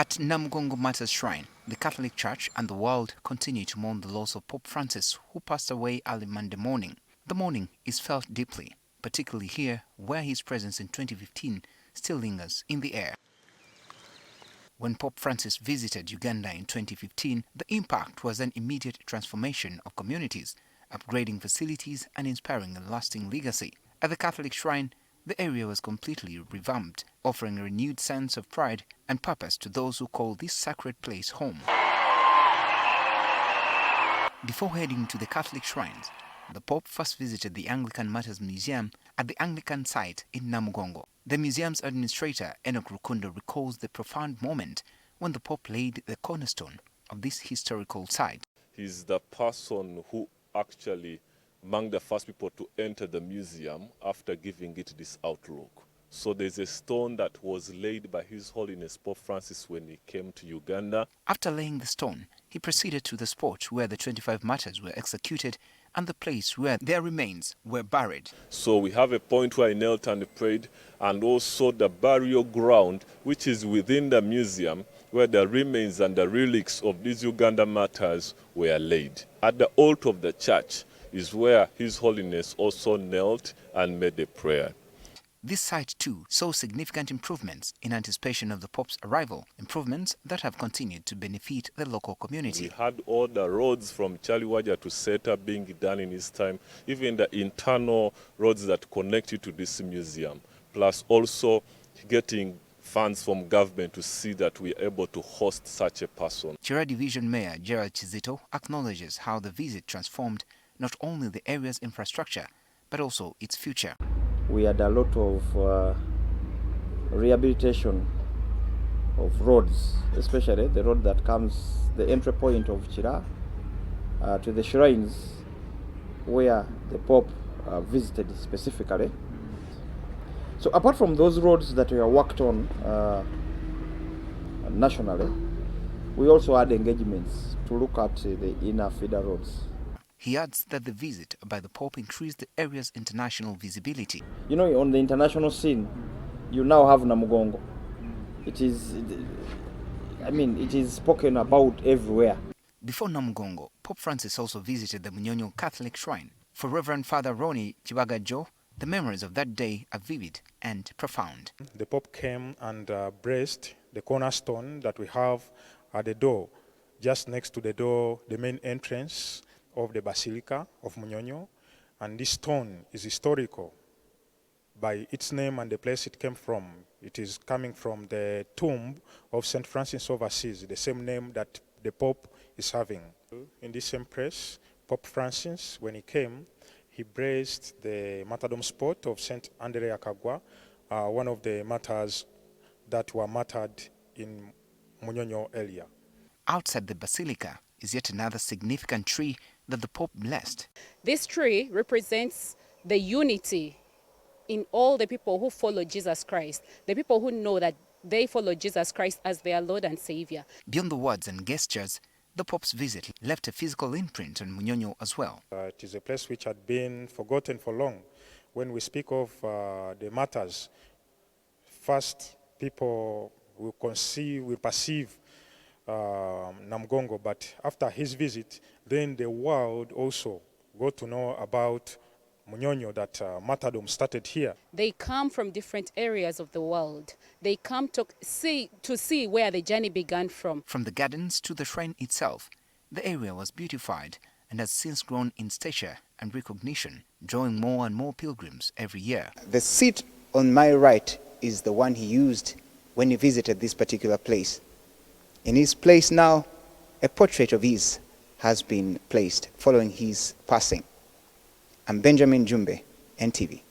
At Namgongo Martyrs Shrine, the Catholic Church and the world continue to mourn the loss of Pope Francis, who passed away early Monday morning. The mourning is felt deeply, particularly here, where his presence in 2015 still lingers in the air. When Pope Francis visited Uganda in 2015, the impact was an immediate transformation of communities, upgrading facilities and inspiring a lasting legacy. At the Catholic Shrine, the area was completely revamped, offering a renewed sense of pride and purpose to those who call this sacred place home. Before heading to the Catholic shrines, the Pope first visited the Anglican Martyrs Museum at the Anglican site in Namugongo. The museum's administrator, Enoch Rukundo, recalls the profound moment when the Pope laid the cornerstone of this historical site. He's the person who actually among the first people to enter the museum after giving it this outlook. So there's a stone that was laid by His Holiness Pope Francis when he came to Uganda. After laying the stone, he proceeded to the spot where the 25 martyrs were executed and the place where their remains were buried. So we have a point where he knelt and prayed, and also the burial ground, which is within the museum, where the remains and the relics of these Uganda martyrs were laid. At the altar of the church is where His Holiness also knelt and made a prayer. This site too saw significant improvements in anticipation of the Pope's arrival, improvements that have continued to benefit the local community. We had all the roads from Chaliwaja to Seta being done in his time, even the internal roads that connect you to this museum, plus also getting funds from government to see that we are able to host such a person. Chira Division Mayor Gerald Chizito acknowledges how the visit transformed not only the area's infrastructure, but also its future. We had a lot of rehabilitation of roads, especially the road that comes, the entry point of Chira to the shrines where the Pope visited specifically. So apart from those roads that were worked on nationally, we also had engagements to look at the inner feeder roads. He adds that the visit by the Pope increased the area's international visibility. You know, on the international scene, you now have Namugongo. It is spoken about everywhere. Before Namugongo, Pope Francis also visited the Munyonyo Catholic Shrine. For Reverend Father Ronnie Chibagajo, the memories of that day are vivid and profound. The Pope came and braced the cornerstone that we have at the door, just next to the door, the main entrance of the Basilica of Munyonyo, and this stone is historical by its name and the place it came from. It is coming from the tomb of St. Francis of Assisi, the same name that the Pope is having. In this same place, Pope Francis, when he came, he braced the martyrdom spot of St. Andrea Kagwa, one of the martyrs that were martyred in Munyonyo area. Outside the Basilica is yet another significant tree that the Pope blessed. This tree represents the unity in all the people who follow Jesus Christ, the people who know that they follow Jesus Christ as their Lord and Savior. Beyond the words and gestures, the Pope's visit left a physical imprint on Munyonyo as well. It is a place which had been forgotten for long. When we speak of the martyrs, first people will perceive Namgongo, but after his visit, then the world also got to know about Munyonyo, that martyrdom started here. They come from different areas of the world. They come to see where the journey began from. From the gardens to the shrine itself, the area was beautified and has since grown in stature and recognition, drawing more and more pilgrims every year. The seat on my right is the one he used when he visited this particular place. In his place now, a portrait of his has been placed following his passing. I'm Benjamin Jumbe, NTV.